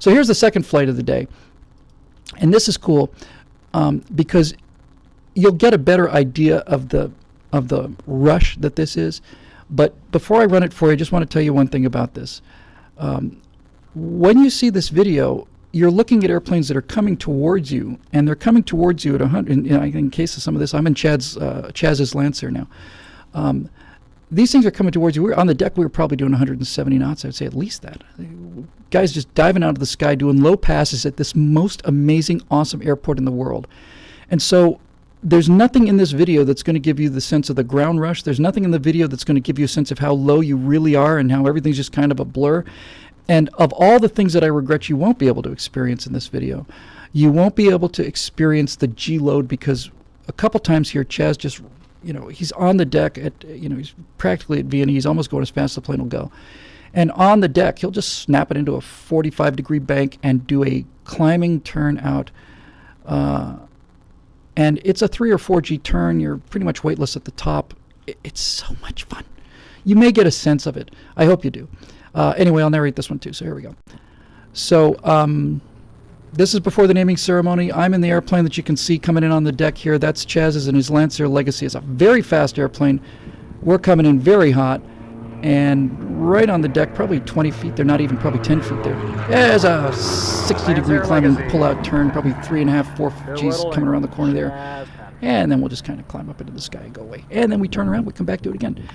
So here's the second flight of the day. And this is cool because you'll get a better idea of the rush that this is. But before I run it for you, I just want to tell you one thing about this. When you see this video, you're looking at airplanes that are coming towards you, and they're coming towards you at 100. In case of some of this, I'm in Chaz's Lancer now. These things are coming towards you. We're on the deck. We were probably doing 170 knots. I'd say at least that. Guys just diving out of the sky, doing low passes at this most amazing, awesome airport in the world. And so there's nothing in this video that's going to give you the sense of the ground rush. There's nothing in the video that's going to give you a sense of how low you really are and how everything's just kind of a blur. And of all the things that I regret you won't be able to experience in this video, you won't be able to experience the G load, because a couple times here, Chaz just, he's on the deck at, he's practically at V&E. He's almost going as fast as the plane will go. And on the deck, he'll just snap it into a 45-degree bank and do a climbing turn out. And it's a 3 or 4G turn. You're pretty much weightless at the top. It's so much fun. You may get a sense of it. I hope you do. Anyway, I'll narrate this one too, so here we go. So this is before the naming ceremony. I'm in the airplane that you can see coming in on the deck here. That's Chaz's, and his Lancer Legacy is a very fast airplane. We're coming in very hot, and right on the deck, probably 20 feet. They're not even, probably 10 feet there. There's a 60-degree climbing pull-out turn, probably 3.5, 4 Gs coming around the corner there. And then we'll just kind of climb up into the sky and go away. And then we turn around, we come back, do it again.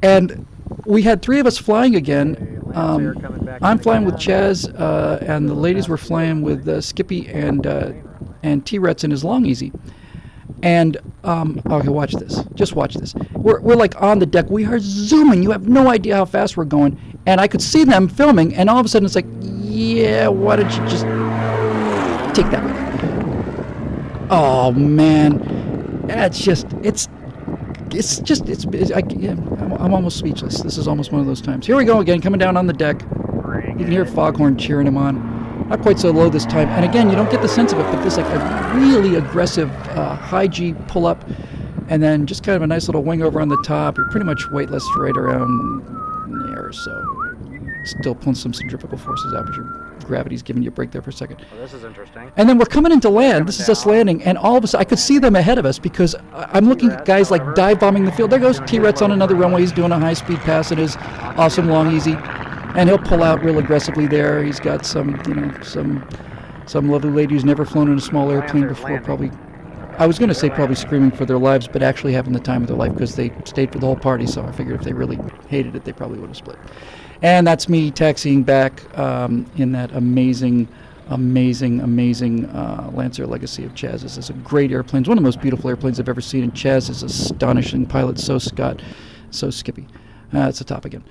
And we had 3 of us flying again. I'm flying with Chaz, and the ladies were flying with Skippy and T-Rex in his Long Easy. And okay, watch this. Just watch this. We're like on the deck. We are zooming. You have no idea how fast we're going. And I could see them filming, and all of a sudden it's like, yeah, why don't you just take that one? Oh man, I'm almost speechless. This is almost one of those times. Here we go again, coming down on the deck. You can hear Foghorn cheering him on. Not quite so low this time. And again, you don't get the sense of it, but there's like a really aggressive high G pull up, and then just kind of a nice little wing over on the top. You're pretty much weightless right around there or so. Still pulling some centrifugal forces out, but your gravity's giving you a break there for a second. Oh, this is interesting. And then we're coming into land. This is us landing, and all of a sudden, I could see them ahead of us because I'm looking at guys like dive bombing the field. There goes T-Rex on another runway. He's doing a high-speed pass in his awesome Long Easy, and he'll pull out real aggressively there. He's got some lovely lady who's never flown in a small airplane before, probably. I was going to say probably screaming for their lives, but actually having the time of their life because they stayed for the whole party. So I figured if they really hated it, they probably would have split. And that's me taxiing back in that amazing Lancer Legacy of Chaz's. It's a great airplane. It's one of the most beautiful airplanes I've ever seen. And Chaz is astonishing pilot. So Scott, so Skippy. It's the top again.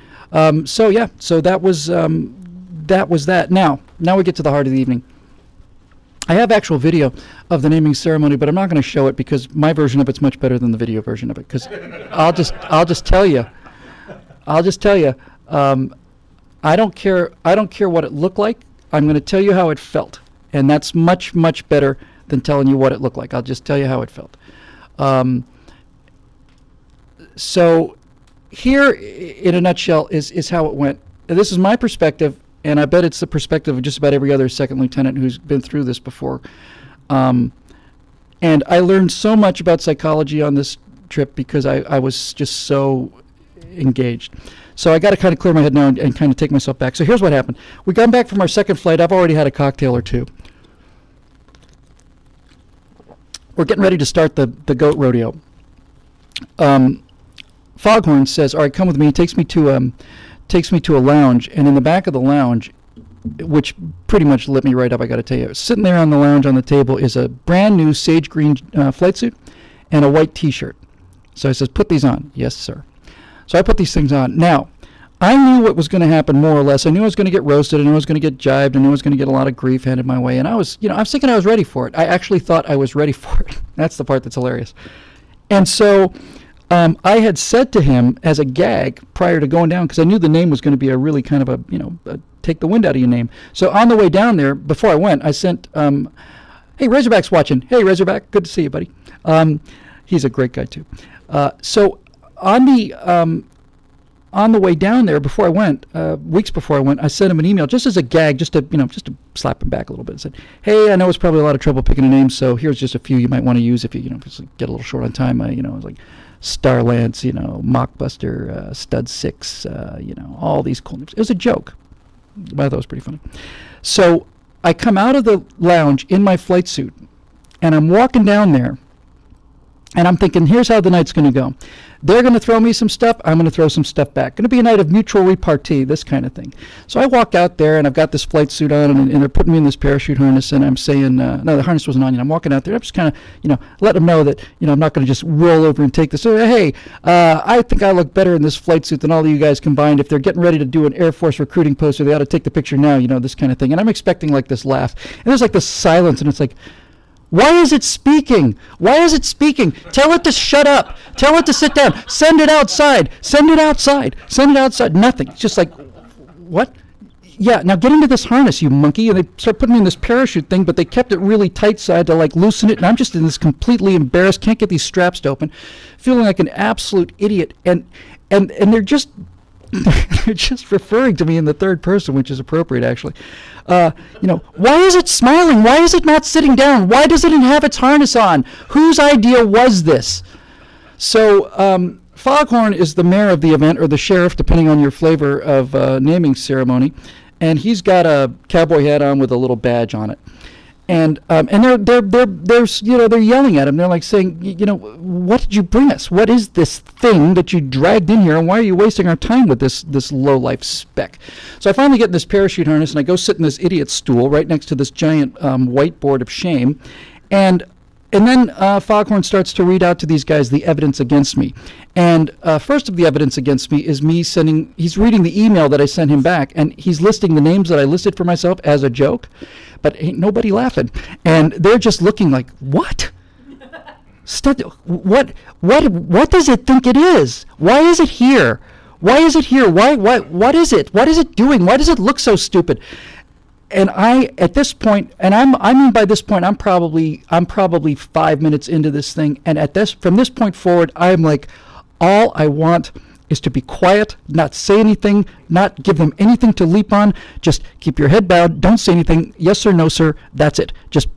So yeah, so that was that. Now we get to the heart of the evening. I have actual video of the naming ceremony, but I'm not going to show it because my version of it's much better than the video version of it. Because I'll just tell you. I don't care what it looked like. I'm going to tell you how it felt, and that's much better than telling you what it looked like. I'll just tell you how it felt. So here, in a nutshell, is how it went. This is my perspective, and I bet it's the perspective of just about every other second lieutenant who's been through this before. And I learned so much about psychology on this trip because I was just so engaged. So I got to kind of clear my head now and kind of take myself back. So here's what happened. We got back from our second flight. I've already had a cocktail or two. We're getting ready to start the goat rodeo. Foghorn says, "All right, come with me." He takes me to a lounge, and in the back of the lounge, which pretty much lit me right up, I got to tell you, sitting there on the lounge on the table is a brand new sage green flight suit and a white T-shirt. So he says, "Put these on." Yes, sir. So I put these things on. Now, I knew what was going to happen more or less. I knew I was going to get roasted. I knew I was going to get jibed. I knew I was going to get a lot of grief handed my way. And I was thinking I was ready for it. I actually thought I was ready for it. That's the part that's hilarious. And so I had said to him as a gag prior to going down, because I knew the name was going to be a really kind of a take the wind out of your name. So on the way down there, before I went, I sent, "Hey, Razorback's watching. Hey, Razorback, good to see you, buddy." He's a great guy too. So on on the way down there, before I went, weeks before I went, I sent him an email just as a gag, just to slap him back a little bit. I said, hey, I know it's probably a lot of trouble picking a name, so here's just a few you might want to use if you get a little short on time. It was like Starlance, Mockbuster, Stud 6, all these cool names. It was a joke. I thought it was pretty funny. So I come out of the lounge in my flight suit, and I'm walking down there, and I'm thinking, here's how the night's going to go. They're going to throw me some stuff. I'm going to throw some stuff back. Going to be a night of mutual repartee, this kind of thing. So I walk out there, and I've got this flight suit on, and they're putting me in this parachute harness, and I'm saying, no, the harness wasn't on yet. I'm walking out there. I'm just kind of, let them know that, I'm not going to just roll over and take this. So, hey, I think I look better in this flight suit than all of you guys combined. If they're getting ready to do an Air Force recruiting poster, they ought to take the picture now, this kind of thing. And I'm expecting, like, this laugh. And there's, like, this silence, and it's like, why is it speaking? Why is it speaking? Tell it to shut up. Tell it to sit down. Send it outside. Send it outside. Send it outside. Nothing. It's just like, what? Yeah, now get into this harness, you monkey. And they start putting me in this parachute thing, but they kept it really tight, so I had to like loosen it. And I'm just in this completely embarrassed, can't get these straps to open, feeling like an absolute idiot. And they're just they're just referring to me in the third person, which is appropriate, actually. Why is it smiling? Why is it not sitting down? Why does it have its harness on? Whose idea was this? So Foghorn is the mayor of the event, or the sheriff, depending on your flavor of naming ceremony, and he's got a cowboy hat on with a little badge on it. And they're yelling at him. They're like saying, what did you bring us? What is this thing that you dragged in here? And why are you wasting our time with this low-life speck? So I finally get in this parachute harness, and I go sit in this idiot stool right next to this giant whiteboard of shame. And then Foghorn starts to read out to these guys the evidence against me. And first of the evidence against me is he's reading the email that I sent him back, and he's listing the names that I listed for myself as a joke, but ain't nobody laughing. And they're just looking like, what? What does it think it is? Why is it here? Why is it here? What is it? What is it doing? Why does it look so stupid? And at this point, and by this point, I'm probably 5 minutes into this thing, and from this point forward, I'm like, all I want is to be quiet, not say anything, not give them anything to leap on. Just keep your head bowed. Don't say anything. Yes sir, no sir. That's it. Just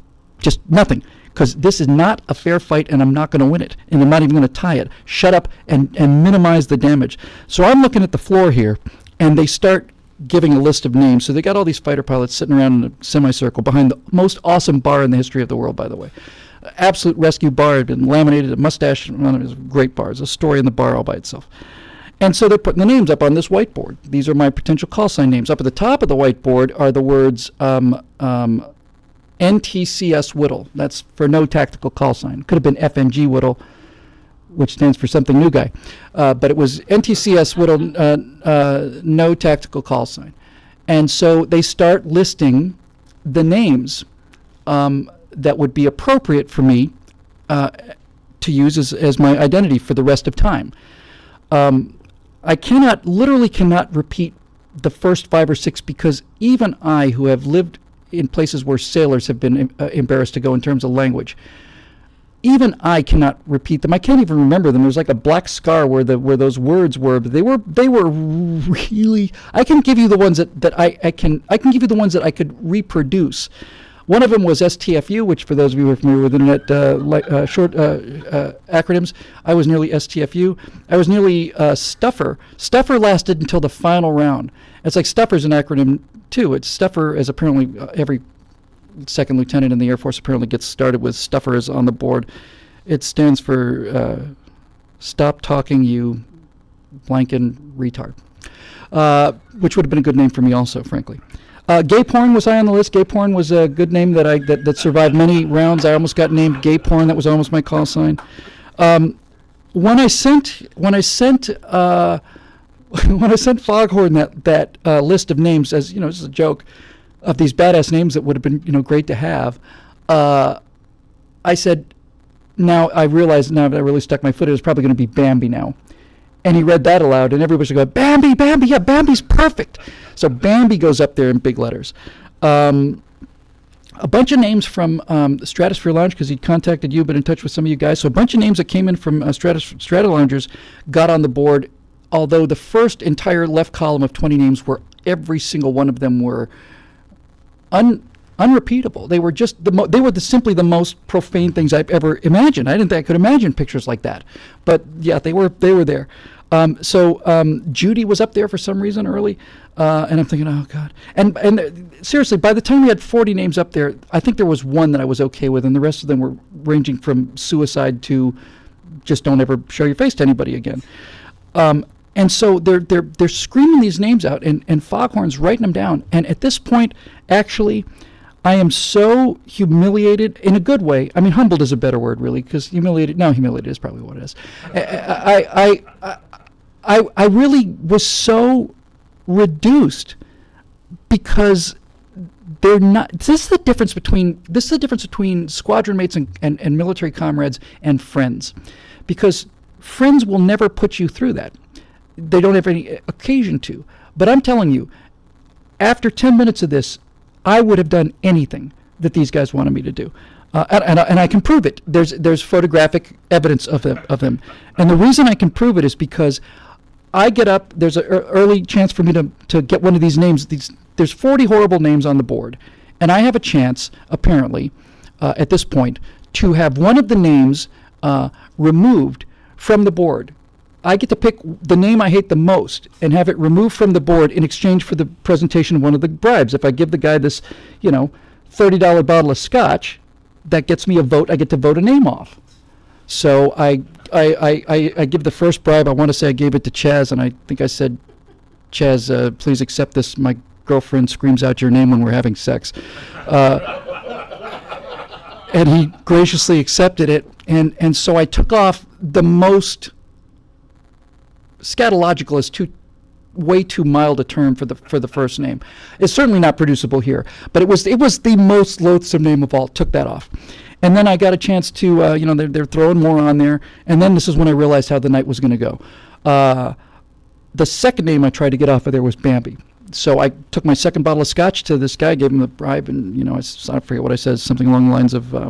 nothing. Because this is not a fair fight, and I'm not going to win it, and I'm not even going to tie it. Shut up and minimize the damage. So I'm looking at the floor here, and they start giving a list of names. So they got all these fighter pilots sitting around in a semicircle behind the most awesome bar in the history of the world, by the way. Absolute rescue bar. Had been laminated, a mustache. One of his great bars. A story in the bar all by itself. And so they're putting the names up on this whiteboard. These are my potential call sign names. Up at the top of the whiteboard are the words NTCS Whittle. That's for no tactical call sign. Could have been FNG Whittle, which stands for something new guy. But it was NTCS Whittle, no tactical call sign. And so they start listing the names that would be appropriate for me to use as my identity for the rest of time. I literally cannot repeat the first 5 or 6, because even I, who have lived in places where sailors have been embarrassed to go in terms of language, even I cannot repeat them. I can't even remember them. There's like a black scar where those words were, but they were really. I can give you the ones that I can give you the ones that I could reproduce. One of them was STFU, which for those of you who are familiar with internet short acronyms, I was nearly STFU. I was nearly Stuffer. Stuffer lasted until the final round. It's like Stuffer's an acronym too. It's Stuffer, as apparently every second lieutenant in the Air Force apparently gets started with Stuffer is on the board. It stands for Stop Talking You Blankin' Retard, which would have been a good name for me also, frankly. Gay porn was high on the list. Gay porn was a good name that survived many rounds. I almost got named gay porn. That was almost my call sign. When I sent Foghorn that list of names, as you know, this is a joke, of these badass names that would have been great to have, I said, now I realize now that I really stuck my foot, it was probably going to be Bambi now. And he read that aloud, and everybody should go, Bambi, Bambi, yeah, Bambi's perfect. So Bambi goes up there in big letters. A bunch of names from the Stratosphere Lounge, because he'd contacted you, been in touch with some of you guys. So a bunch of names that came in from Strata Loungers got on the board although the first entire left column of 20 names were, every single one of them were unrepeatable. They were just simply the most profane things I've ever imagined. I didn't think I could imagine pictures like that, but yeah, they were there. So Judy was up there for some reason early, and I'm thinking, oh God. And seriously, by the time we had 40 names up there, I think there was one that I was okay with, and the rest of them were ranging from suicide to just don't ever show your face to anybody again. And so they're screaming these names out, and Foghorn's writing them down. And at this point, actually, I am so humiliated in a good way. I mean, humbled is a better word, really, because humiliated is probably what it is. I really was so reduced because they're not. This is the difference between squadron mates and military comrades and friends, because friends will never put you through that. They don't have any occasion to. But I'm telling you, after 10 minutes of this, I would have done anything that these guys wanted me to do. And I can prove it. There's photographic evidence of them. And the reason I can prove it is because I get up, there's an early chance for me to get one of these names. There's 40 horrible names on the board. And I have a chance, apparently, at this point, to have one of the names removed from the board. I get to pick the name I hate the most and have it removed from the board in exchange for the presentation of one of the bribes. If I give the guy this, $30 bottle of scotch, that gets me a vote. I get to vote a name off. So I give the first bribe. I want to say I gave it to Chaz, and I think I said, Chaz, please accept this. My girlfriend screams out your name when we're having sex. And he graciously accepted it. And so I took off the most... Scatological is way too mild a term for the first name. It's certainly not producible here, but it was the most loathsome name of all. Took that off, and then I got a chance to they're throwing more on there, and then this is when I realized how the night was going to go. The second name I tried to get off of there was Bambi. So I took my second bottle of scotch to this guy, gave him the bribe, and I forget what I said, something along the lines of, I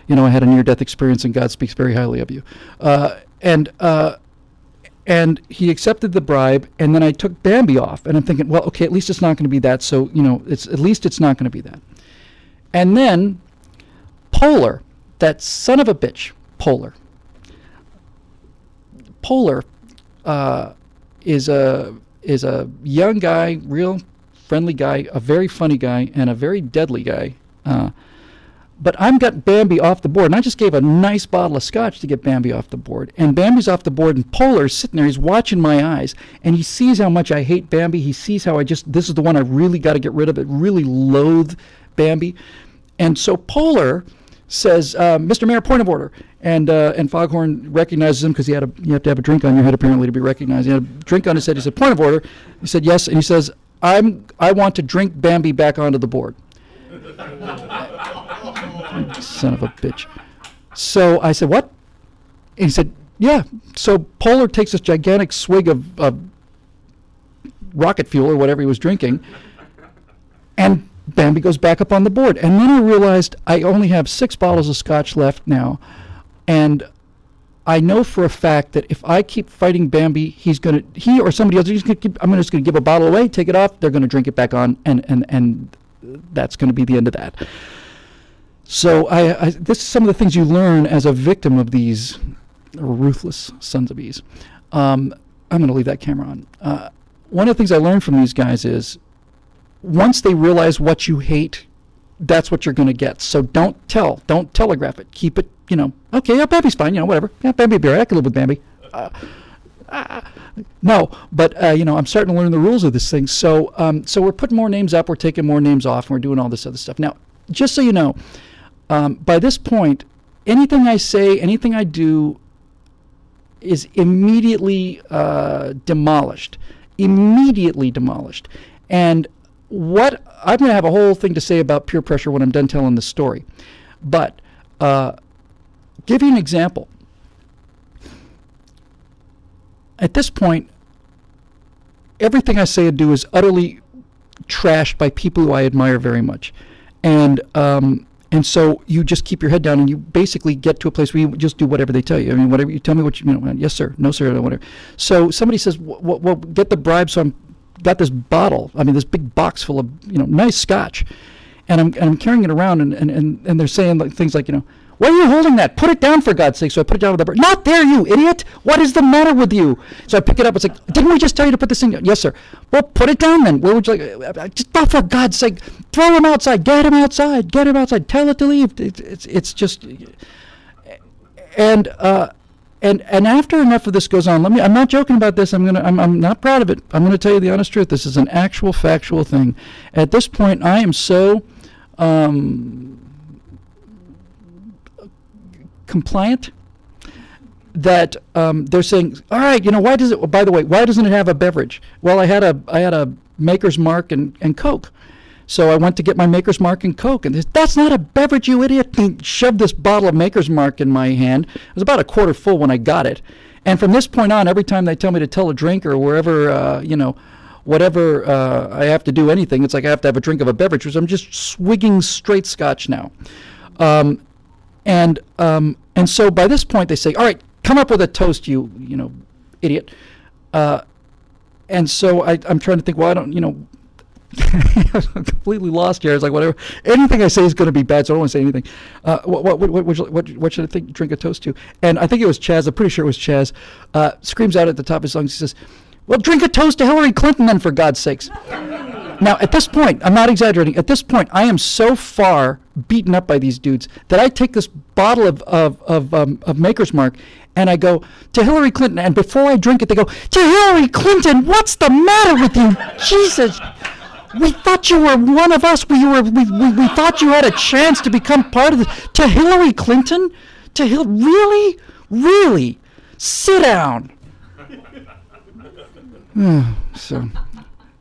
had a near-death experience, and God speaks very highly of you, And he accepted the bribe, and then I took Bambi off, and I'm thinking, well, okay, at least it's not going to be that. So it's not going to be that. And then Polar, that son of a bitch, Polar. Polar is a young guy, real friendly guy, a very funny guy, and a very deadly guy. But I've got Bambi off the board, and I just gave a nice bottle of scotch to get Bambi off the board. And Bambi's off the board, and Polar's sitting there. He's watching my eyes, and he sees how much I hate Bambi. He sees how this is the one I really got to get rid of. It really loathe Bambi. And so Polar says, Mr. Mayor, point of order. And Foghorn recognizes him because you have to have a drink on your head apparently to be recognized. He had a drink on his head. He said, point of order. He said, yes. And he says, I want to drink Bambi back onto the board. Son of a bitch. So I said, what? And he said, yeah. So Polar takes this gigantic swig of rocket fuel or whatever he was drinking, and Bambi goes back up on the board. And then I realized I only have 6 bottles of scotch left now, and I know for a fact that if I keep fighting Bambi, he or somebody else, I'm just going to give a bottle away, take it off, they're going to drink it back on, and that's going to be the end of that. So this is some of the things you learn as a victim of these ruthless sons of bees. I'm going to leave that camera on. One of the things I learned from these guys is once they realize what you hate, that's what you're going to get. So don't telegraph it. Keep it, okay, yeah, Bambi's fine, whatever. Yeah, Bambi be all right. I can live with Bambi. No, but I'm starting to learn the rules of this thing. So we're putting more names up, we're taking more names off, and we're doing all this other stuff. Now, just so you know, by this point, anything I say, anything I do is immediately demolished. Immediately demolished. And I'm going to have a whole thing to say about peer pressure when I'm done telling this story. But give you an example. At this point, everything I say and do is utterly trashed by people who I admire very much. And And so you just keep your head down, and you basically get to a place where you just do whatever they tell you. I mean, whatever you tell me, yes sir, no sir, whatever. So somebody says, well, get the bribe. So got this bottle. I mean, this big box full of nice scotch, and I'm carrying it around, and they're saying things like, why are you holding that? Put it down, for God's sake. So I put it down with the bird. Not there, you idiot. What is the matter with you? So I pick it up. It's like, didn't we just tell you to put this thing down? Yes, sir. Well, put it down then. Where would you like? Just, for God's sake, throw him outside. Get him outside. Get him outside. Tell it to leave. It's just... And after enough of this goes on, I'm not joking about this. I'm not proud of it. I'm going to tell you the honest truth. This is an actual factual thing. At this point, I am so... compliant that they're saying, all right, why doesn't it have a beverage? Well, I had a Maker's Mark and Coke. So I went to get my Maker's Mark and Coke, and that's not a beverage, you idiot. And shoved this bottle of Maker's Mark in my hand. It was about a quarter full when I got it. And from this point on, every time they tell me to tell a drink or wherever, whatever I have to do anything, it's like I have to have a drink of a beverage, because I'm just swigging straight scotch now. And so by this point they say, all right, come up with a toast, you idiot. And so I'm trying to think, well, I don't, I'm completely lost here. It's like, whatever, anything I say is going to be bad, so I don't want to say anything. What should I drink a toast to? And I think it was Chaz, I'm pretty sure it was Chaz, screams out at the top of his lungs, he says, well, drink a toast to Hillary Clinton then, for God's sakes. Now, at this point, I'm not exaggerating, at this point, I am so far beaten up by these dudes that I take this bottle of Maker's Mark and I go, to Hillary Clinton, and before I drink it, they go, to Hillary Clinton, what's the matter with you? Jesus, we thought you were one of us. We thought you had a chance to become part of this. To Hillary Clinton? Really? Really? Sit down.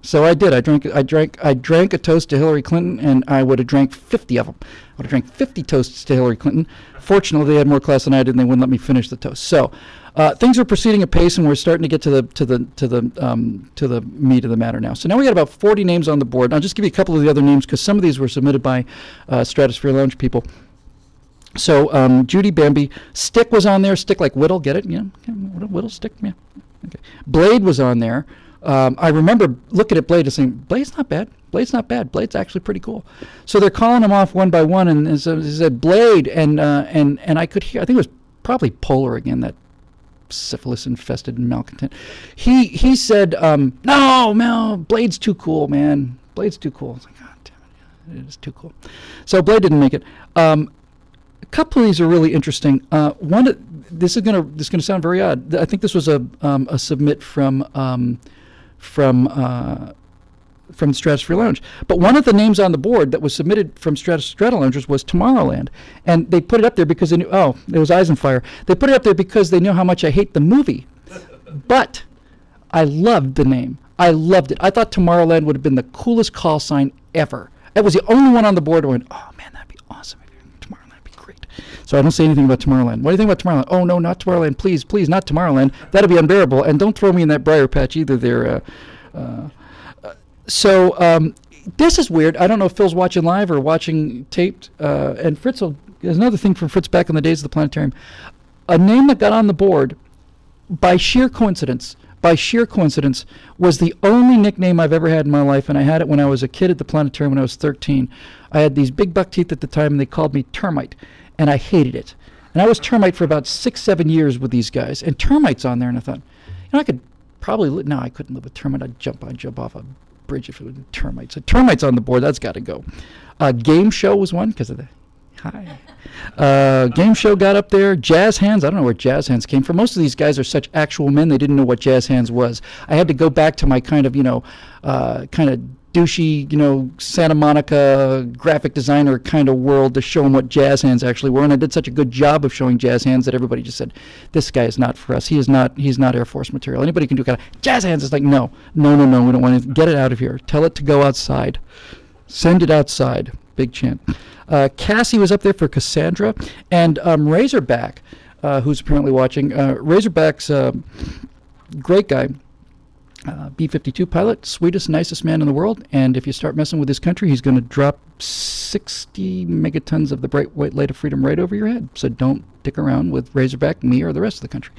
So I did. I drank a toast to Hillary Clinton, and I would have drank 50 of them. I would have drank 50 toasts to Hillary Clinton. Fortunately, they had more class than I did, and they wouldn't let me finish the toast. So things are proceeding apace, and we're starting to get to the meat of the matter now. So now we got about 40 names on the board. I'll just give you a couple of the other names, because some of these were submitted by Stratosphere Lounge people. So Judy Bambi, Stick was on there. Stick like Whittle, get it? Whittle, Stick, yeah. Okay. Blade was on there. I remember looking at Blade and saying, Blade's not bad. Blade's actually pretty cool. So they're calling them off one by one, and so he said Blade, and I could hear, I think it was probably Polar again, that syphilis-infested malcontent. He said, no, Blade's too cool, man. Blade's too cool. I was like, God damn it, it is too cool. So Blade didn't make it. A couple of these are really interesting. This is gonna sound very odd. I think this was a submit from Stratosphere Lounge. But one of the names on the board that was submitted from Stratosphere Loungers was Tomorrowland. And they put it up there because they knew, it was Eyes on Fire. They put it up there because they knew how much I hate the movie. But I loved the name. I loved it. I thought Tomorrowland would have been the coolest call sign ever. It was the only one on the board who went, oh man, that'd be awesome. Tomorrowland would be great. So I don't say anything about Tomorrowland. What do you think about Tomorrowland? Oh no, not Tomorrowland. Please, not Tomorrowland. That'd be unbearable. And don't throw me in that briar patch either there. So this is weird. I don't know if Phil's watching live or watching taped. And Fritz, there's another thing from Fritz back in the days of the planetarium. A name that got on the board by sheer coincidence, was the only nickname I've ever had in my life, and I had it when I was a kid at the planetarium when I was 13. I had these big buck teeth at the time, and they called me Termite, and I hated it. And I was Termite for about 6-7 years with these guys, and Termite's on there, and I thought, I could probably no, I couldn't live with Termite. I'd jump off a bridge if it was Termite. So Termite's on the board. That's got to go. Game Show was one because of the Game Show got up there. Jazz Hands, I don't know where Jazz Hands came from. Most of these guys are such actual men, they didn't know what Jazz Hands was. I had to go back to my kind of douchey, Santa Monica graphic designer kind of world to show them what Jazz Hands actually were. And I did such a good job of showing Jazz Hands that everybody just said, this guy is not for us. He's not Air Force material. Anybody can do kind of Jazz Hands. It's like, no, we don't want to. Get it out of here. Tell it to go outside. Send it outside. Big chant. Cassie was up there for Cassandra, and Razorback, who's apparently watching. Razorback's a great guy. B-52 pilot, sweetest, nicest man in the world, and if you start messing with his country, he's going to drop 60 megatons of the bright white light of freedom right over your head. So don't dick around with Razorback, me, or the rest of the country.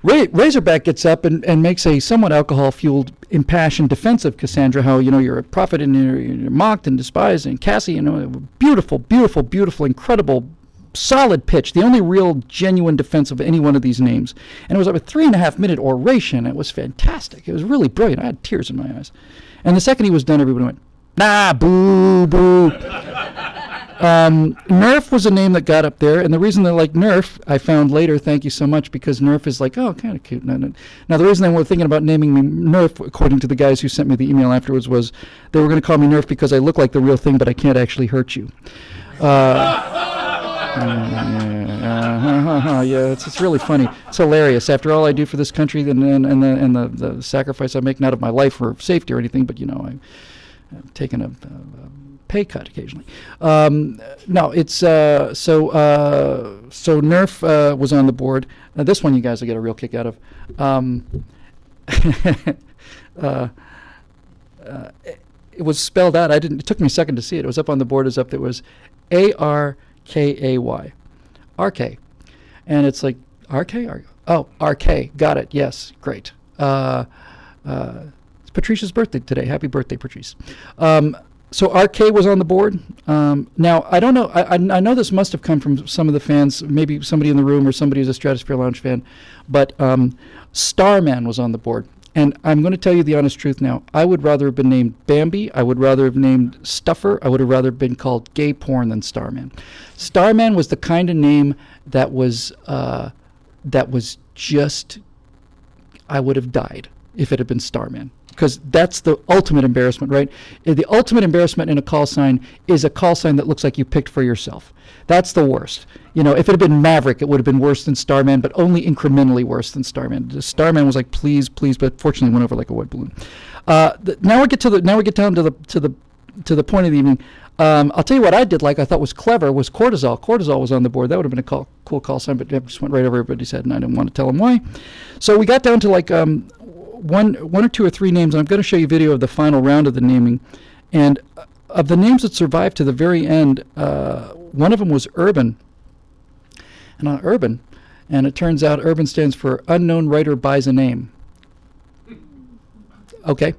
Razorback gets up and makes a somewhat alcohol-fueled, impassioned defense of Cassandra, how, you're a prophet and you're mocked and despised, and Cassie, beautiful, beautiful, beautiful, incredible, solid pitch, the only real genuine defense of any one of these names. And it was like a 3.5-minute oration. It was fantastic. It was really brilliant. I had tears in my eyes. And the second he was done, everybody went, nah, boo, boo. Nerf was a name that got up there, and the reason they like Nerf, I found later, thank you so much, because Nerf is like, oh, kind of cute. Now, the reason they were thinking about naming me Nerf, according to the guys who sent me the email afterwards, was they were going to call me Nerf because I look like the real thing, but I can't actually hurt you. Yeah, it's really funny. It's hilarious. After all I do for this country and the sacrifice I make, not of my life for safety or anything, but I've taken a pay cut occasionally. No, it's so Nerf was on the board. This one you guys will get a real kick out of. It was spelled out. It took me a second to see it. It was up on the board. There was ARKAY, RK, and it's like RK. Oh, RK. Got it. Yes, great. It's Patricia's birthday today. Happy birthday, Patrice. So RK was on the board. Now, I don't know. I know this must have come from some of the fans, maybe somebody in the room or somebody who's a Stratosphere Lounge fan, but Starman was on the board. And I'm going to tell you the honest truth now. I would rather have been named Bambi. I would rather have named Stuffer. I would have rather been called Gay Porn than Starman. Starman was the kind of name that was just, I would have died if it had been Starman. Because that's the ultimate embarrassment, right? The ultimate embarrassment in a call sign is a call sign that looks like you picked for yourself. That's the worst. If it had been Maverick, it would have been worse than Starman, but only incrementally worse than Starman. Starman was like, please, please, but fortunately went over like a wet balloon. Now we get down to the point of the evening. I'll tell you what I did like, I thought was clever, was cortisol. Cortisol was on the board. That would have been a cool call sign, but it just went right over everybody's head, and I didn't want to tell them why. So we got down to like one or two or three names, and I'm going to show you a video of the final round of the naming. And of the names that survived to the very end, one of them was Urban. And on Urban, and it turns out Urban stands for Unknown Writer Buys a Name. Okay.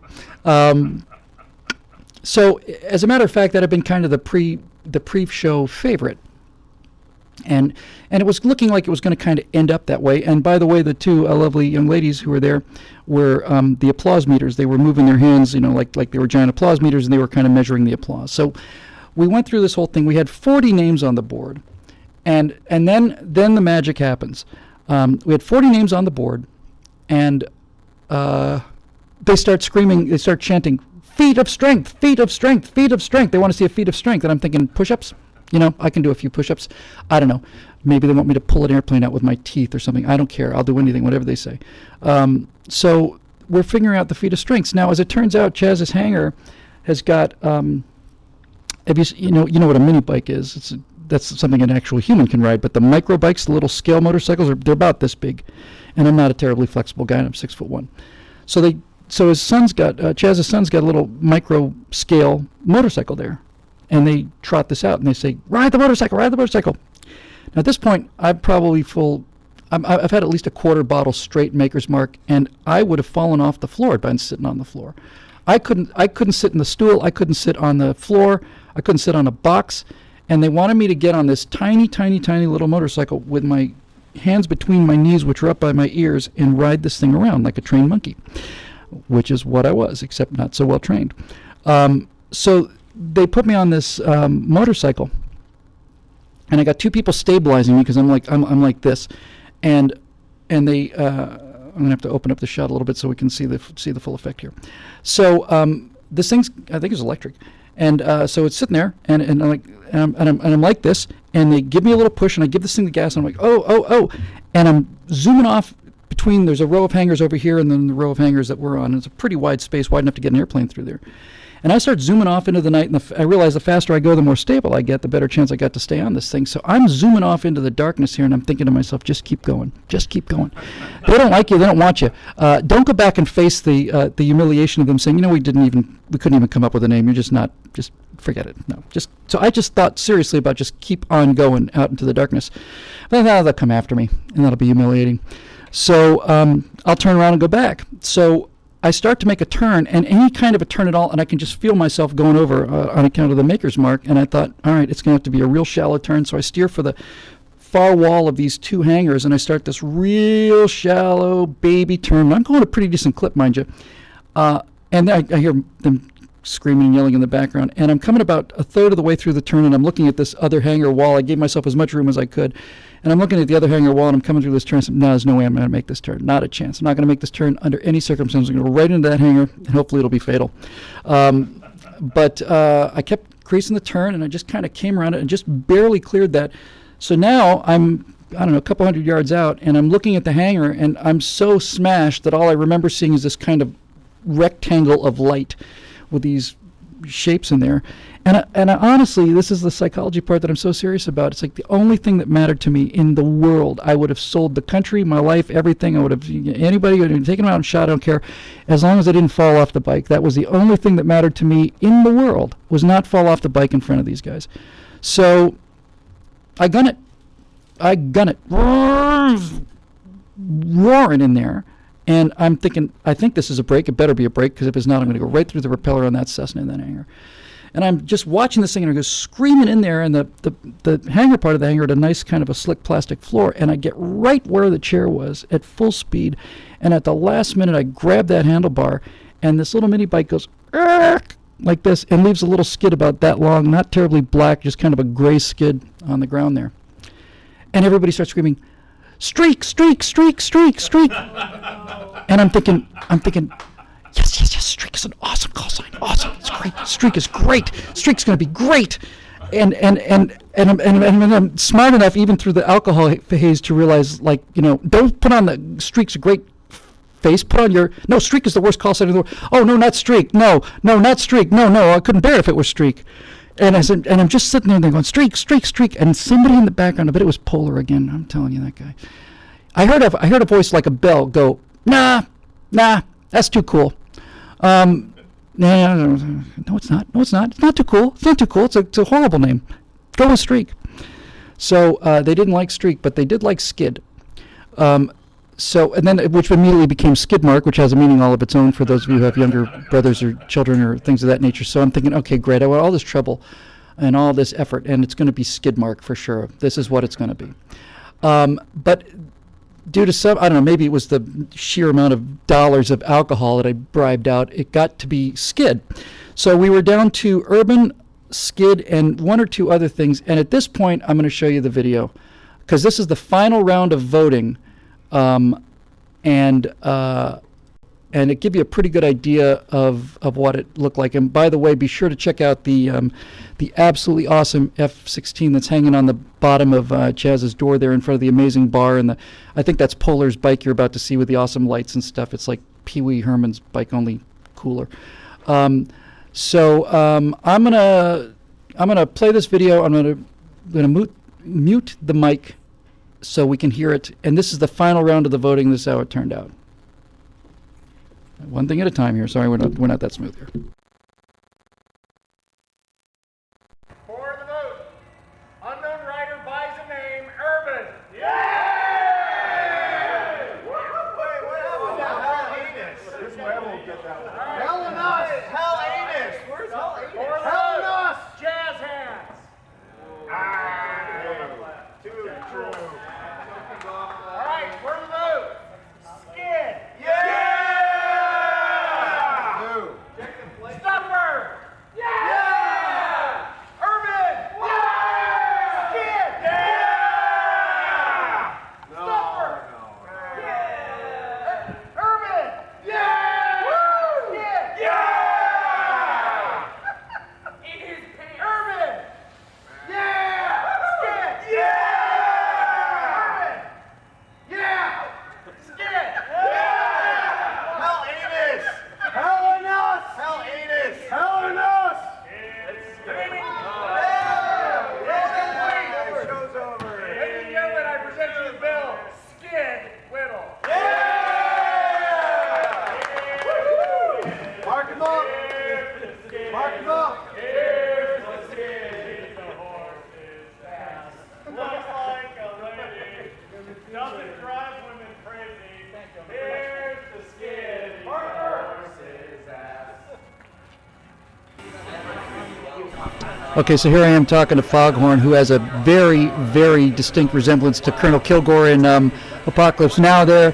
So, as a matter of fact, that had been kind of the pre-show favorite. And it was looking like it was going to kind of end up that way. And by the way, the two lovely young ladies who were there were the applause meters. They were moving their hands, like they were giant applause meters, and they were kind of measuring the applause. So we went through this whole thing. We had 40 names on the board, and then the magic happens. We had 40 names on the board, and they start screaming. They start chanting, "Feet of strength, feet of strength, feet of strength." They want to see a feat of strength, and I'm thinking push-ups. I can do a few push-ups. I don't know. Maybe they want me to pull an airplane out with my teeth or something. I don't care. I'll do anything, whatever they say. So we're figuring out the feat of strengths. Now, as it turns out, Chaz's hangar has got, you know what a mini bike is. That's something an actual human can ride. But the micro bikes, the little scale motorcycles, they're about this big. And I'm not a terribly flexible guy, and I'm 6'1". So his son's got, Chaz's son's got a little micro scale motorcycle there. And they trot this out, and they say, ride the motorcycle, ride the motorcycle. Now, at this point, I've had at least a quarter bottle straight Maker's Mark, and I would have fallen off the floor by sitting on the floor. I couldn't sit in the stool. I couldn't sit on the floor. I couldn't sit on a box. And they wanted me to get on this tiny, tiny, tiny little motorcycle with my hands between my knees, which were up by my ears, and ride this thing around like a trained monkey, which is what I was, except not so well trained. So they put me on this motorcycle, and I got two people stabilizing me because I'm like this, and they I'm gonna have to open up the shot a little bit so we can see the full effect here. So this thing's, I think, is electric, and so it's sitting there, and I'm like this, and they give me a little push, and I give this thing the gas, and I'm like oh, and I'm zooming off between. There's a row of hangars over here, and then the row of hangars that we're on. And it's a pretty wide space, wide enough to get an airplane through there. And I start zooming off into the night, and I realize the faster I go, the more stable I get, the better chance I got to stay on this thing. So I'm zooming off into the darkness here, and I'm thinking to myself, just keep going. Just keep going. They don't like you. They don't want you. Don't go back and face the humiliation of them saying, we couldn't even come up with a name. You're just not, just forget it. No. So I just thought seriously about just keep on going out into the darkness. But they'll come after me, and that'll be humiliating. So I'll turn around and go back. So I start to make a turn, and any kind of a turn at all, and I can just feel myself going over on account of the maker's mark. And I thought, all right, it's going to have to be a real shallow turn. So I steer for the far wall of these two hangars, and I start this real shallow baby turn. I'm going a pretty decent clip, mind you. And I hear them screaming and yelling in the background. And I'm coming about a third of the way through the turn, and I'm looking at this other hangar wall. I gave myself as much room as I could. And I'm looking at the other hangar wall, and I'm coming through this turn. No, there's no way I'm going to make this turn. Not a chance. I'm not going to make this turn under any circumstances. I'm going to go right into that hangar, and hopefully it'll be fatal. But I kept creasing the turn, and I just kind of came around it and just barely cleared that. So now I'm, I don't know, a couple hundred yards out, and I'm looking at the hangar, and I'm so smashed that all I remember seeing is this kind of rectangle of light with these shapes in there. And I honestly, this is the psychology part that I'm so serious about. It's like the only thing that mattered to me in the world. I would have sold the country, my life, everything. I would have, anybody would have taken them out and shot, I don't care, as long as I didn't fall off the bike. That was the only thing that mattered to me in the world, was not fall off the bike in front of these guys. So I gun it. Roaring in there. And I'm thinking, I think this is a break. It better be a break, because if it's not, I'm going to go right through the propeller on that Cessna in that hangar. And I'm just watching this thing, and I go screaming in there, and the hangar part of the hangar had a nice kind of a slick plastic floor, and I get right where the chair was at full speed, and at the last minute I grab that handlebar, and this little mini bike goes like this, and leaves a little skid about that long, not terribly black, just kind of a gray skid on the ground there. And everybody starts screaming, "Streak, streak, streak, streak, streak." And I'm thinking, yes, Streak is an awesome call sign. Awesome. It's great. Streak is great. Streak's going to be great. And I'm smart enough, even through the alcohol haze, to realize, like, don't put on the Streak's a great face. Put on your, no, Streak is the worst call sign in the world. Oh, no, not Streak. No, not Streak. No, I couldn't bear it if it were Streak. And I said, and I'm just sitting there and they're going, Streak, Streak, Streak. And somebody in the background, I bet it was Polar again. I'm telling you, that guy. I heard a voice like a bell go, nah, that's too cool. No, it's not. It's not too cool. It's a horrible name. Go with Streak. So they didn't like Streak, but they did like Skid. So, and then, which immediately became Skidmark, which has a meaning all of its own for those of you who have younger brothers or children or things of that nature. So I'm thinking, okay, great. I want all this trouble and all this effort, and it's going to be Skidmark for sure. This is what it's going to be. But due to some, I don't know, maybe it was the sheer amount of dollars of alcohol that I bribed out, it got to be Skid. So we were down to Urban, Skid, and one or two other things. And at this point, I'm going to show you the video, because this is the final round of voting. And it give you a pretty good idea of what it looked like. And by the way, be sure to check out the absolutely awesome F-16 that's hanging on the bottom of Chaz's door there in front of the amazing bar. And I think that's Polar's bike you're about to see with the awesome lights and stuff. It's like Pee Wee Herman's bike, only cooler. I'm gonna play this video. I'm gonna mute the mic so we can hear it. And this is the final round of the voting. This is how it turned out. One thing at a time here. Sorry, we're not that smooth here. For the vote, unknown writer buys a name, Urban. Yay! Wait, what happened to Hell Anus? This way I won't get that one. Hell Anus! Hell Anus! Where's Hell Anus? Hell Anus! Jazz hands! Too true. All right, for the vote, Skid. Yeah! Okay, so here I am talking to Foghorn, who has a very, very distinct resemblance to Colonel Kilgore in Apocalypse Now. There,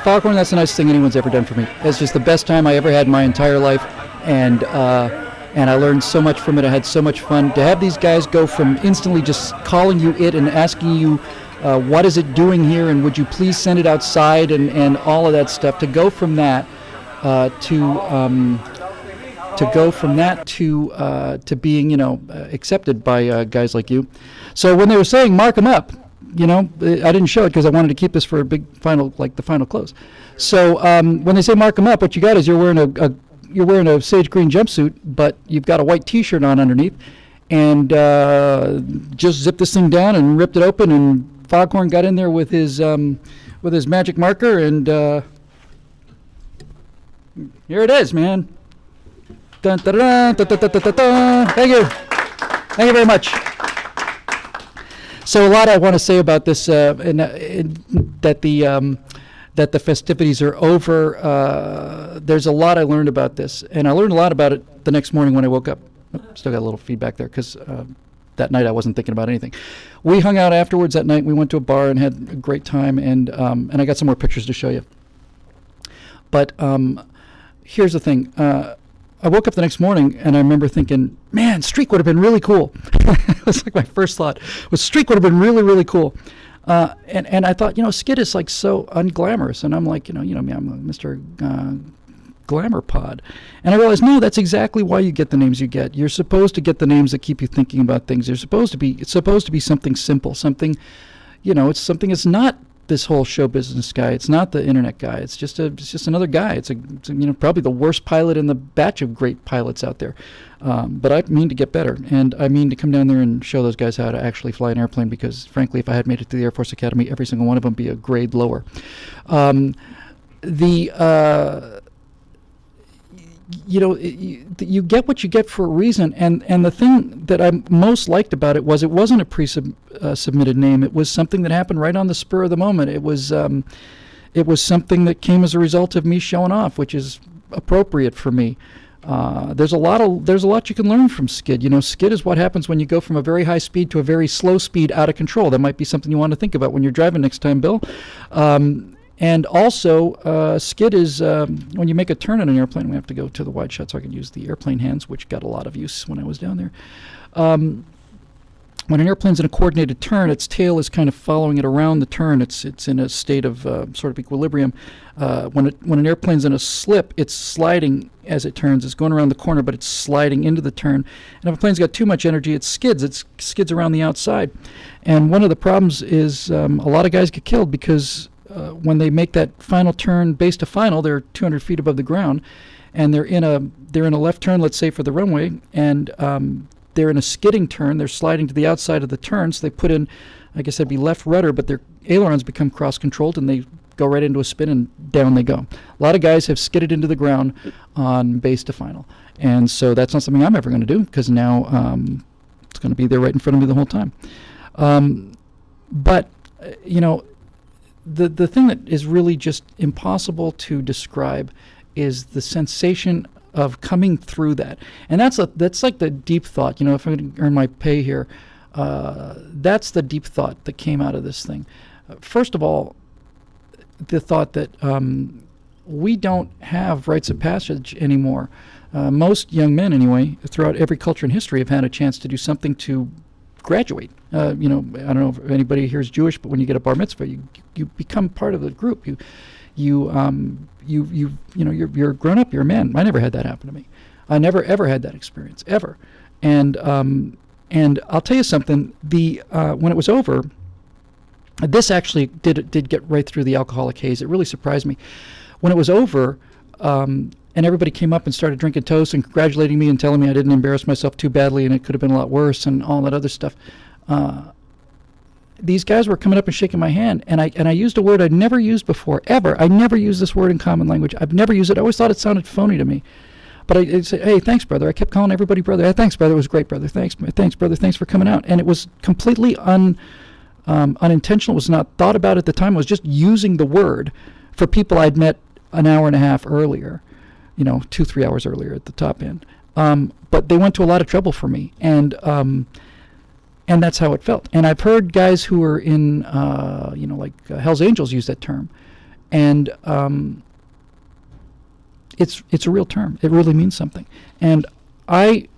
Foghorn, that's the nicest thing anyone's ever done for me. It's just the best time I ever had in my entire life, and I learned so much from it. I had so much fun. To have these guys go from instantly just calling you it and asking you, what is it doing here, and would you please send it outside, and all of that stuff, to go from that to being, accepted by guys like you. So when they were saying mark them up, I didn't show it because I wanted to keep this for a big final, like the final close. So when they say mark them up, what you got is you're wearing a sage green jumpsuit, but you've got a white T-shirt on underneath, and just zipped this thing down and ripped it open, and Foghorn got in there with his magic marker, and here it is, man. Dun, dun, dun, dun, dun, dun, dun, dun, dun. Thank you very much. So a lot I want to say about this, that the festivities are over. There's a lot I learned about this, and I learned a lot about it the next morning when I woke up. Still got a little feedback there because that night I wasn't thinking about anything. We hung out afterwards that night. We went to a bar and had a great time, and I got some more pictures to show you. But here's the thing. I woke up the next morning and I remember thinking, man, Streak would have been really cool. It was like my first thought was Streak would have been really, really cool. And I thought, Skid is like so unglamorous. And I'm like, me, I'm Mr. Glamour Pod. And I realized, no, that's exactly why you get the names you get. You're supposed to get the names that keep you thinking about things. It's supposed to be something simple, something, it's something that's not this whole show business guy. It's not the internet guy. It's just another guy. It's probably the worst pilot in the batch of great pilots out there. But I mean to get better, and I mean to come down there and show those guys how to actually fly an airplane, because frankly, if I had made it to the Air Force Academy, every single one of them would be a grade lower. You get what you get for a reason, and the thing that I most liked about it wasn't a pre-submitted name. It was something that happened right on the spur of the moment. It was something that came as a result of me showing off, which is appropriate for me. There's a lot you can learn from Skid. Skid is what happens when you go from a very high speed to a very slow speed out of control. That might be something you want to think about when you're driving next time, Bill. And also, skid is when you make a turn in an airplane. We have to go to the wide shot so I can use the airplane hands, which got a lot of use when I was down there. When an airplane's in a coordinated turn, its tail is kind of following it around the turn. It's in a state of sort of equilibrium. When an airplane's in a slip, it's sliding as it turns. It's going around the corner, but it's sliding into the turn. And if a plane's got too much energy, it skids. It skids around the outside. And one of the problems is a lot of guys get killed because when they make that final turn base to final, they're 200 feet above the ground, and they're in a left turn, let's say for the runway, and they're in a skidding turn. They're sliding to the outside of the turn, so they put in, I guess that'd be left rudder, but their ailerons become cross-controlled, and they go right into a spin, and down they go. A lot of guys have skidded into the ground on base to final, and so that's not something I'm ever going to do, because now it's going to be there right in front of me the whole time. But the thing that is really just impossible to describe is the sensation of coming through that. And that's like the deep thought. If I'm going to earn my pay here, that's the deep thought that came out of this thing. First of all, the thought that we don't have rites of passage anymore. Most young men, anyway, throughout every culture in history, have had a chance to do something to graduate. I don't know if anybody here is Jewish, but when you get a bar mitzvah, you become part of the group. You're grown up. You're a man. I never had that happen to me. I never ever had that experience ever. And I'll tell you something. When it was over, this actually did get right through the alcoholic haze. It really surprised me. When it was over, and everybody came up and started drinking toast and congratulating me and telling me I didn't embarrass myself too badly and it could have been a lot worse and all that other stuff. These guys were coming up and shaking my hand, and I used a word I'd never used before, ever. I never used this word in common language. I've never used it. I always thought it sounded phony to me. But I said, hey, thanks, brother. I kept calling everybody brother. Hey, thanks, brother. It was great, brother. Thanks, brother. Thanks for coming out. And it was completely unintentional. It was not thought about at the time. I was just using the word for people I'd met an hour and a half earlier, 2-3 hours earlier at the top end. But they went to a lot of trouble for me, and that's how it felt. And I've heard guys who are in, Hell's Angels use that term, and it's a real term. It really means something. And I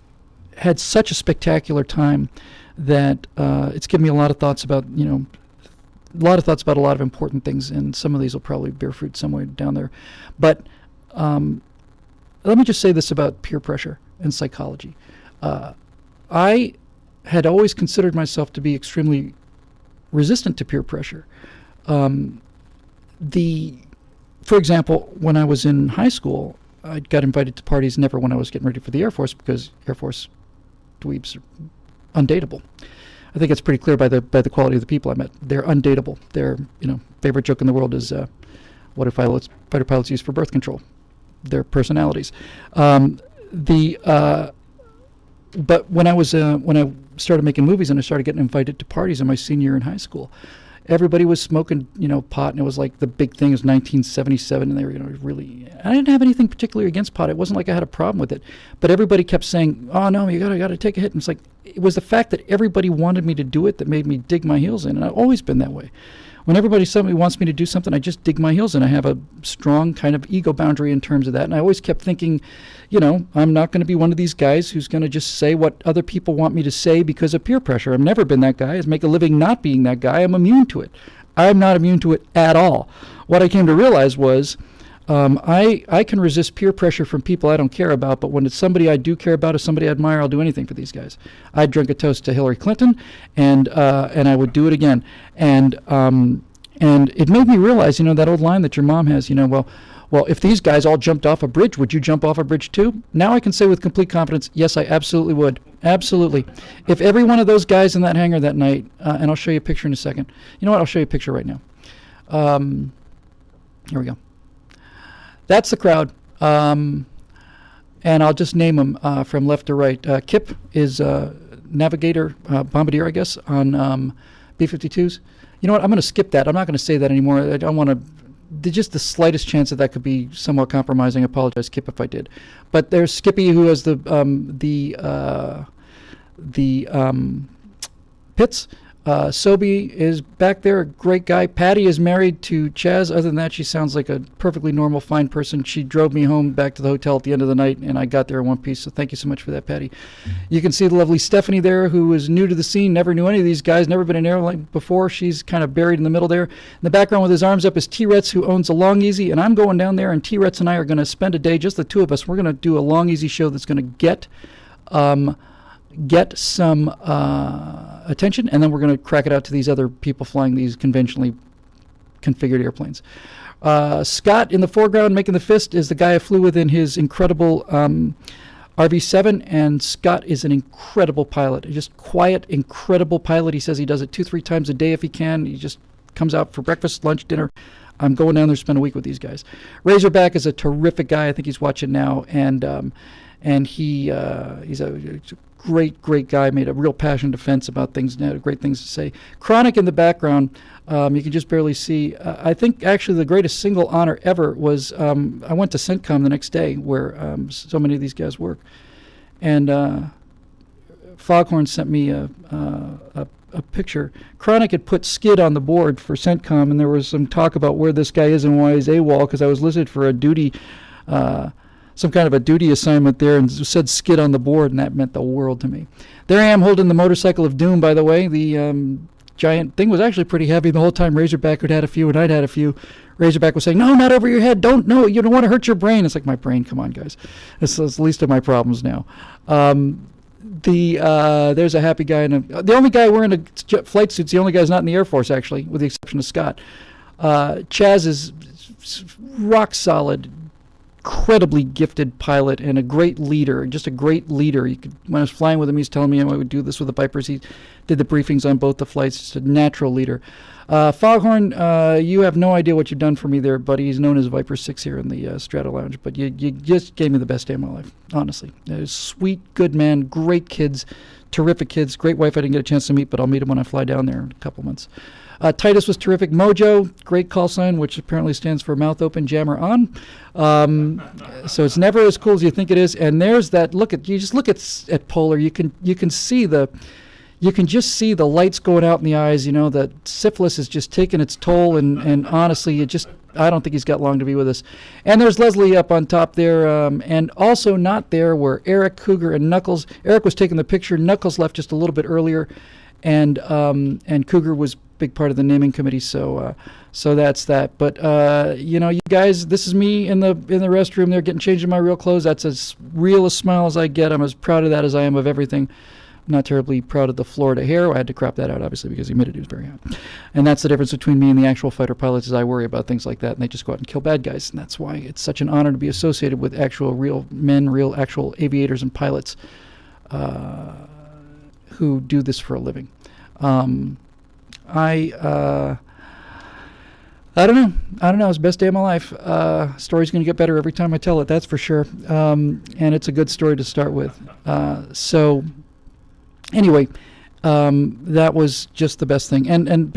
had such a spectacular time that it's given me a lot of thoughts about, a lot of important things, and some of these will probably bear fruit somewhere down there. But let me just say this about peer pressure and psychology. I had always considered myself to be extremely resistant to peer pressure. For example, when I was in high school, I got invited to parties never when I was getting ready for the Air Force, because Air Force dweebs are undateable. I think it's pretty clear by the quality of the people I met. They're undateable. Their favorite joke in the world is what do fighter pilots use for birth control? Their personalities. But when I started making movies and I started getting invited to parties in my senior year in high school, everybody was smoking, pot, and it was like the big thing. It was 1977, and they were, really. I didn't have anything particularly against pot. It wasn't like I had a problem with it, but everybody kept saying, "Oh no, you gotta take a hit." And it's like, it was the fact that everybody wanted me to do it that made me dig my heels in, and I've always been that way. When somebody wants me to do something, I just dig my heels in. I have a strong kind of ego boundary in terms of that, and I always kept thinking, I'm not going to be one of these guys who's going to just say what other people want me to say because of peer pressure. I've never been that guy. I make a living not being that guy. I'm immune to it. I'm not immune to it at all. What I came to realize was I can resist peer pressure from people I don't care about, but when it's somebody I do care about or somebody I admire, I'll do anything for these guys. I'd drink a toast to Hillary Clinton, and I would do it again. And it made me realize, that old line that your mom has, well, if these guys all jumped off a bridge, would you jump off a bridge too? Now I can say with complete confidence, yes, I absolutely would. Absolutely. If every one of those guys in that hangar that night, and I'll show you a picture in a second. You know what? I'll show you a picture right now. Here we go. That's the crowd. And I'll just name them from left to right. Kip is navigator, bombardier, I guess, on B-52s. You know what? I'm going to skip that. I'm not going to say that anymore. I don't want to. Just the slightest chance that could be somewhat compromising. I apologize, Kip, if I did. But there's Skippy, who has the pits. Sobe is back there, a great guy. Patty is married to Chaz. Other than that, she sounds like a perfectly normal, fine person. She drove me home back to the hotel at the end of the night, and I got there in one piece, so thank you so much for that, Patty. You can see the lovely Stephanie there, who is new to the scene, never knew any of these guys, never been in an airline before. She's kind of buried in the middle there. In the background with his arms up is T-Retz, who owns a Long Easy, and I'm going down there, and T-Retz and I are going to spend a day, just the two of us. We're going to do a Long Easy show that's going to get some attention, and then we're going to crack it out to these other people flying these conventionally configured airplanes. Scott in the foreground making the fist is the guy I flew with in his incredible RV-7, and Scott is an incredible pilot. Just quiet, incredible pilot. He says he does it 2-3 times a day if he can. He just comes out for breakfast, lunch, dinner. I'm going down there to spend a week with these guys. Razorback is a terrific guy. I think he's watching now, and he's a great guy, made a real passionate defense about things, great things to say. Chronic in the background, you can just barely see. I think actually the greatest single honor ever was I went to CENTCOM the next day, where so many of these guys work, and Foghorn sent me a picture. Chronic had put Skid on the board for CENTCOM, and there was some talk about where this guy is and why he's AWOL, because I was listed for a duty some kind of a duty assignment there, and said Skid on the board, and that meant the world to me. There I am holding the motorcycle of doom, by the way. The giant thing was actually pretty heavy the whole time. Razorback had a few, and I'd had a few. Razorback was saying, "No, not over your head. You don't want to hurt your brain." It's like, my brain, come on, guys. This is the least of my problems now. There's a happy guy. The only guy wearing a flight suit's the only guy who's not in the Air Force, actually, with the exception of Scott. Chaz is rock solid, incredibly gifted pilot and a great leader, just a great leader. When I was flying with him, he's telling me I would do this with the Vipers. He did the briefings on both the flights. Just a natural leader. Foghorn, you have no idea what you've done for me there, buddy. He's known as Viper 6 here in the Strata Lounge, but you just gave me the best day of my life, honestly. Sweet, good man, great kids, terrific kids, great wife I didn't get a chance to meet, but I'll meet him when I fly down there in a couple months. Titus was terrific. Mojo, great call sign, which apparently stands for mouth open, jammer on. So it's never as cool as you think it is. And there's that look at you. Just look at Polar. You can see you can just see the lights going out in the eyes. You know that syphilis is just taking its toll. And honestly, I don't think he's got long to be with us. And there's Leslie up on top there. And also not there were Eric, Cougar, and Knuckles. Eric was taking the picture. Knuckles left just a little bit earlier. And Cougar was a big part of the naming committee, so that's that. But you guys, this is me in the restroom there getting changed in my real clothes. That's as real a smile as I get. I'm as proud of that as I am of everything. I'm not terribly proud of the Florida hair. I had to crop that out, obviously, because the humidity was very high. And that's the difference between me and the actual fighter pilots, is I worry about things like that, and they just go out and kill bad guys. And that's why it's such an honor to be associated with actual real men, real actual aviators and pilots who do this for a living. I don't know. It's the best day of my life. Story's going to get better every time I tell it, that's for sure. And it's a good story to start with. So anyway, that was just the best thing. And